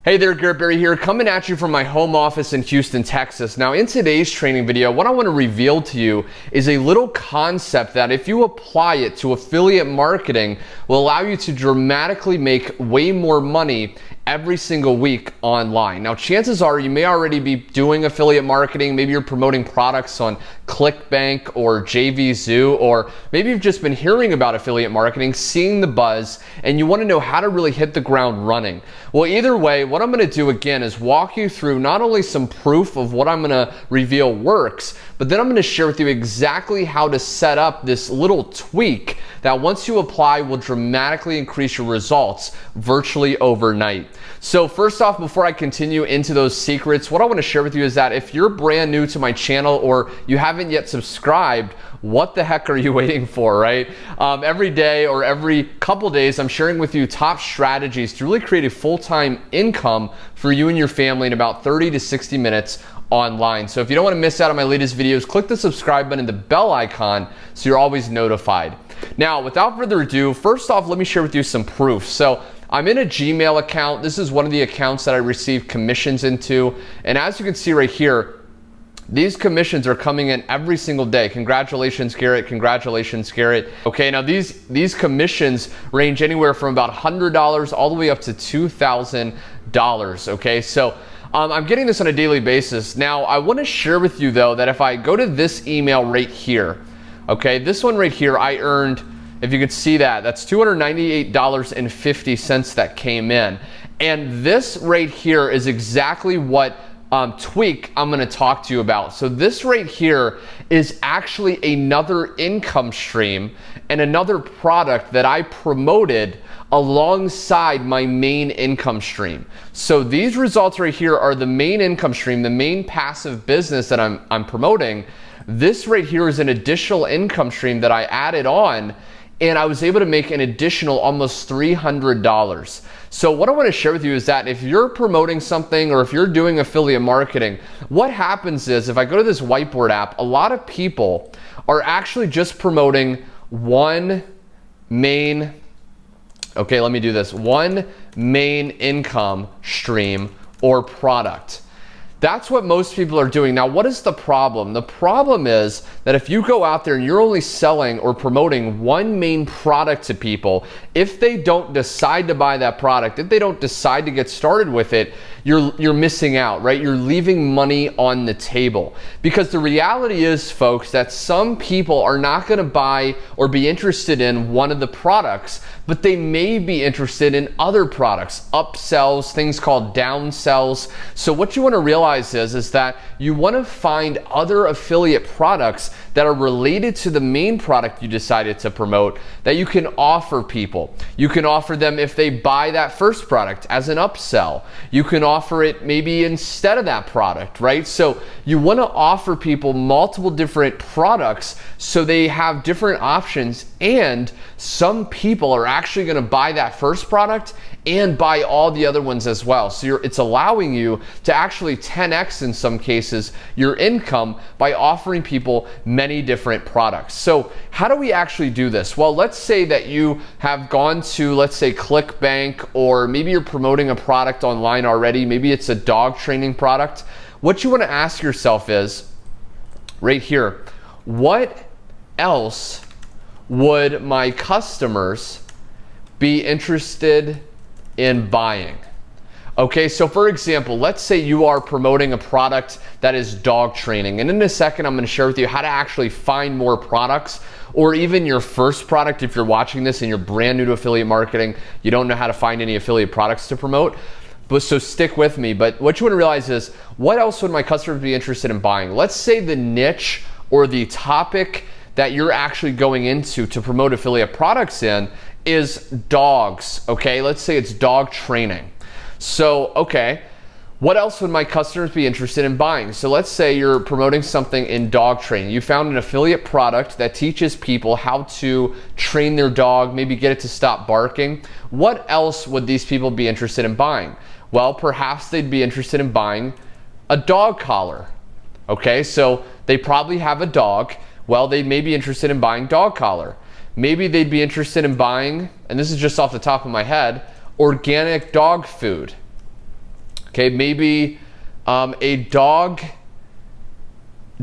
Hey there, Garrett here, coming at you from my home office in Houston, Texas. Now, in today's training video, what I want to reveal to you is a little concept that if you apply it to affiliate marketing will allow you to dramatically make way more money every single week online. Now, chances are you may already be doing affiliate marketing. Maybe you're promoting products on ClickBank or JVZoo, or maybe you've just been hearing about affiliate marketing, seeing the buzz, and you want to know how to really hit the ground running. Well, either way, what I'm going to do again is walk you through not only some proof of what I'm going to reveal works, but then I'm going to share with you exactly how to set up this little tweak that once you apply will dramatically increase your results virtually overnight. So first off, before I continue into those secrets, what I want to share with you is that if you're brand new to my channel or you haven't yet subscribed, what the heck are you waiting for, right? Every day or every couple days, I'm sharing with you top strategies to really create a full-time income for you and your family in about 30 to 60 minutes online. So if you don't want to miss out on my latest videos, click the subscribe button and the bell icon so you're always notified. Now, without further ado, first off, let me share with you some proof. So I'm in a Gmail account. This is one of the accounts that I receive commissions into. And as you can see right here, these commissions are coming in every single day. Congratulations, Garrett. Congratulations, Garrett. Okay, now these commissions range anywhere from about $100 all the way up to $2,000. Okay, so I'm getting this on a daily basis. Now, I want to share with you though that if I go to this email right here, okay, this one right here, I earned, if you could see that, that's $298.50 that came in. And this right here is exactly what tweak I'm going to talk to you about. So this right here is actually another income stream and another product that I promoted alongside my main income stream. So these results right here are the main income stream, the main passive business that I'm promoting. This right here is an additional income stream that I added on, and I was able to make an additional almost $300. So what I want to share with you is that if you're promoting something or if you're doing affiliate marketing, what happens is if I go to this whiteboard app, a lot of people are actually just promoting one main, okay, let me do this, one main income stream or product. That's what most people are doing. Now, what is the problem? The problem is that if you go out there and you're only selling or promoting one main product to people, if they don't decide to buy that product, if they don't decide to get started with it, you're missing out, right? You're leaving money on the table. Because the reality is, folks, that some people are not going to buy or be interested in one of the products, but they may be interested in other products, upsells, things called downsells. So what you want to realize is that you want to find other affiliate products that are related to the main product you decided to promote that you can offer people. You can offer them if they buy that first product as an upsell. You can offer it maybe instead of that product, right? So you want to offer people multiple different products so they have different options, and some people are actually going to buy that first product and buy all the other ones as well. So it's allowing you to actually 10x in some cases your income by offering people many different products. So how do we actually do this? Well, let's say that you have gone to, let's say, ClickBank, or maybe you're promoting a product online already. Maybe it's a dog training product. What you want to ask yourself is, right here, what else would my customers be interested in buying? Okay, so for example, let's say you are promoting a product that is dog training. And in a second, I'm going to share with you how to actually find more products, or even your first product. If you're watching this and you're brand new to affiliate marketing, you don't know how to find any affiliate products to promote. So stick with me. But what you want to realize is, what else would my customers be interested in buying? Let's say the niche or the topic that you're actually going into to promote affiliate products in is dogs, okay? Let's say it's dog training. So, okay, what else would my customers be interested in buying? So let's say you're promoting something in dog training. You found an affiliate product that teaches people how to train their dog, maybe get it to stop barking. What else would these people be interested in buying? Well, perhaps they'd be interested in buying a dog collar, okay? So they probably have a dog. Well, they may be interested in buying dog collar. Maybe they'd be interested in buying, and this is just off the top of my head, organic dog food. Okay, maybe a dog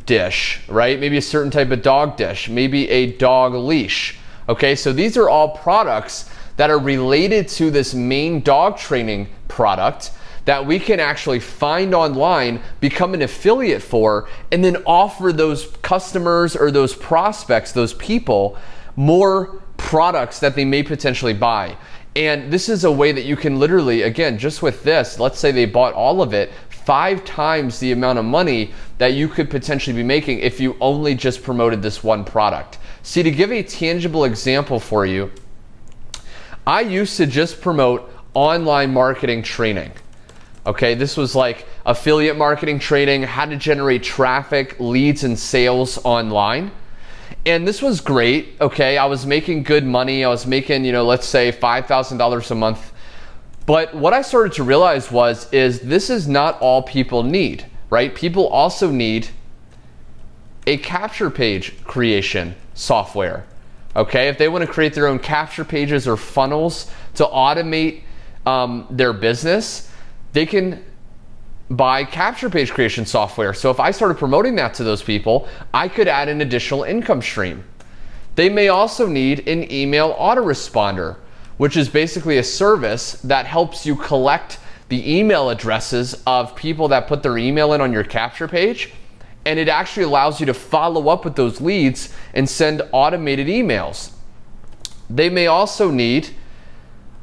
dish, right? Maybe a certain type of dog dish, maybe a dog leash. Okay, so these are all products that are related to this main dog training product that we can actually find online, become an affiliate for, and then offer those customers or those prospects, those people, more products that they may potentially buy. And this is a way that you can literally, again, just with this, let's say they bought all of it, 5 times the amount of money that you could potentially be making if you only just promoted this one product. See, to give a tangible example for you, I used to just promote online marketing training. Okay, this was like affiliate marketing training, how to generate traffic, leads, and sales online. And this was great, okay? I was making good money. I was making, let's say $5,000 a month. But what I started to realize is this is not all people need, right? People also need a capture page creation software, okay? If they want to create their own capture pages or funnels to automate their business, they can buy capture page creation software. So if I started promoting that to those people, I could add an additional income stream. They may also need an email autoresponder, which is basically a service that helps you collect the email addresses of people that put their email in on your capture page, and it actually allows you to follow up with those leads and send automated emails. They may also need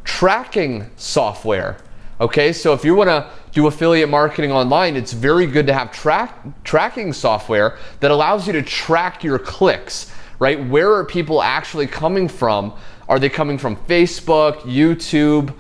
tracking software. Okay, so if you want to do affiliate marketing online, it's very good to have tracking software that allows you to track your clicks, right? Where are people actually coming from? Are they coming from Facebook, YouTube,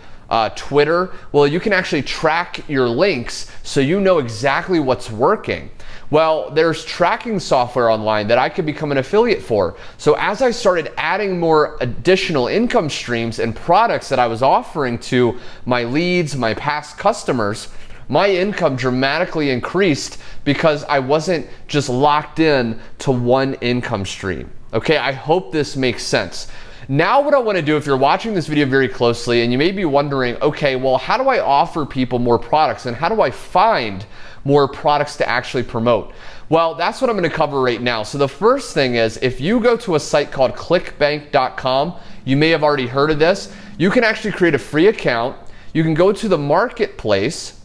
Twitter? Well, you can actually track your links so you know exactly what's working. Well, there's tracking software online that I could become an affiliate for. So as I started adding more additional income streams and products that I was offering to my leads, my past customers, my income dramatically increased because I wasn't just locked in to one income stream. Okay, I hope this makes sense. Now what I want to do, if you're watching this video very closely and you may be wondering, okay, well, how do I offer people more products and how do I find more products to actually promote? Well, that's what I'm going to cover right now. So the first thing is, if you go to a site called clickbank.com, you may have already heard of this. You can actually create a free account. You can go to the marketplace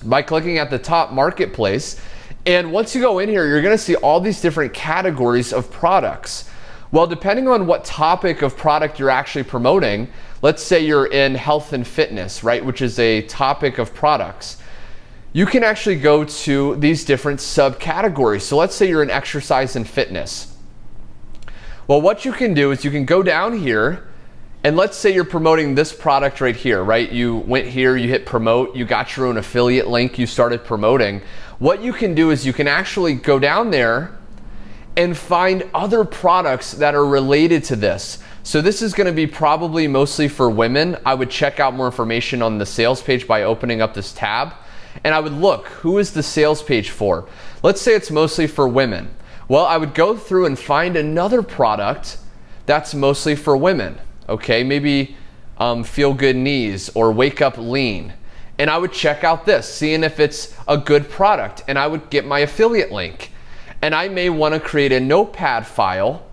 by clicking at the top marketplace. And once you go in here, you're going to see all these different categories of products. Well, depending on what topic of product you're actually promoting, let's say you're in health and fitness, right, which is a topic of products, you can actually go to these different subcategories. So let's say you're in exercise and fitness. Well, what you can do is you can go down here, and let's say you're promoting this product right here, right? You went here, you hit promote, you got your own affiliate link, you started promoting. What you can do is you can actually go down there and find other products that are related to this. So this is going to be probably mostly for women. I would check out more information on the sales page by opening up this tab. And I would look, who is the sales page for? Let's say it's mostly for women. Well, I would go through and find another product that's mostly for women. Okay, maybe Feel Good Knees or Wake Up Lean. And I would check out this, seeing if it's a good product, and I would get my affiliate link. And I may want to create a notepad file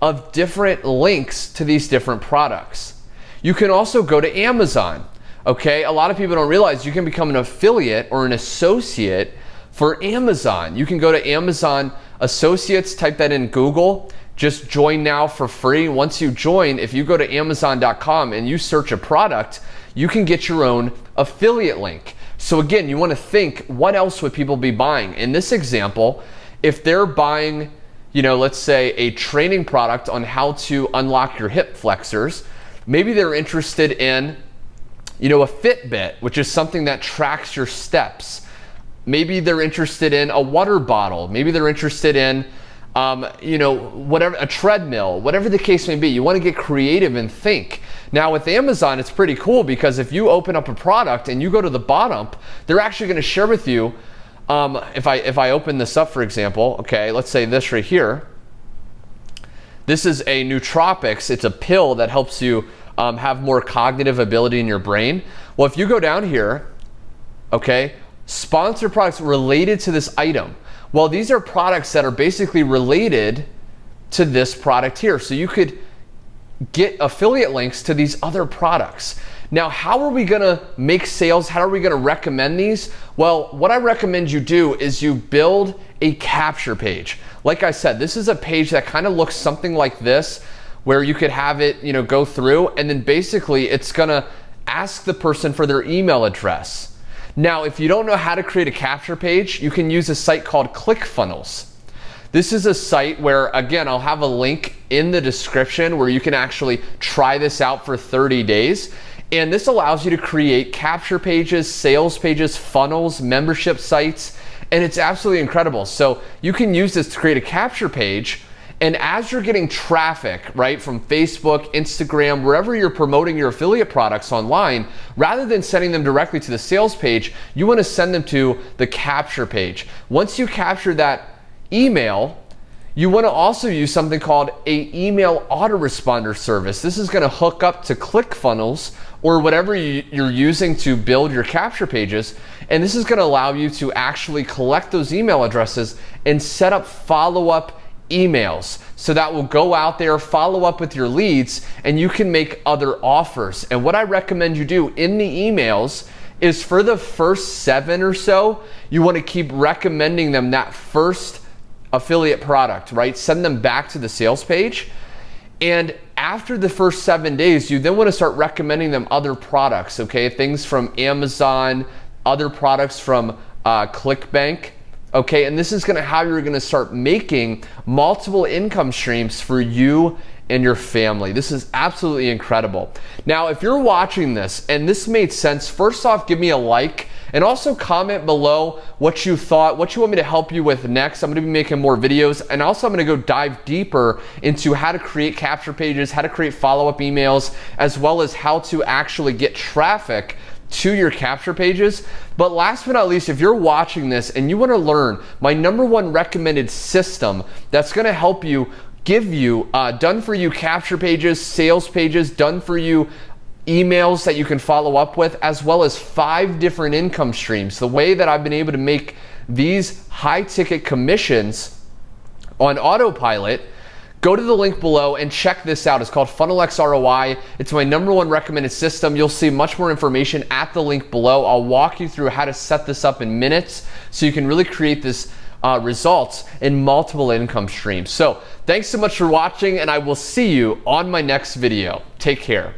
of different links to these different products. You can also go to Amazon. Okay, a lot of people don't realize you can become an affiliate or an associate for Amazon. You can go to Amazon Associates, type that in Google, just join now for free. Once you join, if you go to Amazon.com and you search a product, you can get your own affiliate link. So again, you want to think, what else would people be buying? In this example, if they're buying, let's say a training product on how to unlock your hip flexors, maybe they're interested in a Fitbit, which is something that tracks your steps. Maybe they're interested in a water bottle. Maybe they're interested in, whatever, a treadmill, whatever the case may be. You want to get creative and think. Now with Amazon, it's pretty cool because if you open up a product and you go to the bottom, they're actually going to share with you, if I open this up, for example, okay, let's say this right here. This is a nootropics. It's a pill that helps you have more cognitive ability in your brain. Well, if you go down here, okay? Sponsored products related to this item. Well, these are products that are basically related to this product here. So you could get affiliate links to these other products. Now, how are we gonna make sales? How are we gonna recommend these? Well, what I recommend you do is you build a capture page. Like I said, this is a page that kind of looks something like this, where you could have it, go through, and then basically it's gonna ask the person for their email address. Now, if you don't know how to create a capture page, you can use a site called ClickFunnels. This is a site where, again, I'll have a link in the description where you can actually try this out for 30 days. And this allows you to create capture pages, sales pages, funnels, membership sites, and it's absolutely incredible. So you can use this to create a capture page, and as you're getting traffic, right, from Facebook, Instagram, wherever you're promoting your affiliate products online, rather than sending them directly to the sales page, you want to send them to the capture page. Once you capture that email, you want to also use something called a email autoresponder service. This is going to hook up to ClickFunnels or whatever you're using to build your capture pages, and this is going to allow you to actually collect those email addresses and set up follow-up emails. So that will go out there, follow up with your leads, and you can make other offers. And what I recommend you do in the emails is for the first 7 or so, you want to keep recommending them that first affiliate product, right? Send them back to the sales page. And after the first 7 days, you then want to start recommending them other products, okay? Things from Amazon, other products from ClickBank, okay? And this is how you're going to start making multiple income streams for you and your family. This is absolutely incredible. Now, if you're watching this and this made sense, first off, give me a like. And also comment below what you thought, what you want me to help you with next. I'm gonna be making more videos, and also I'm gonna go dive deeper into how to create capture pages, how to create follow-up emails, as well as how to actually get traffic to your capture pages. But last but not least, if you're watching this and you wanna learn my #1 recommended system that's gonna help you give you done for you capture pages, sales pages, done for you emails that you can follow up with, as well as 5 different income streams. The way that I've been able to make these high ticket commissions on autopilot, go to the link below and check this out. It's called FunnelX ROI. It's my #1 recommended system. You'll see much more information at the link below. I'll walk you through how to set this up in minutes so you can really create this results in multiple income streams. So thanks so much for watching, and I will see you on my next video. Take care.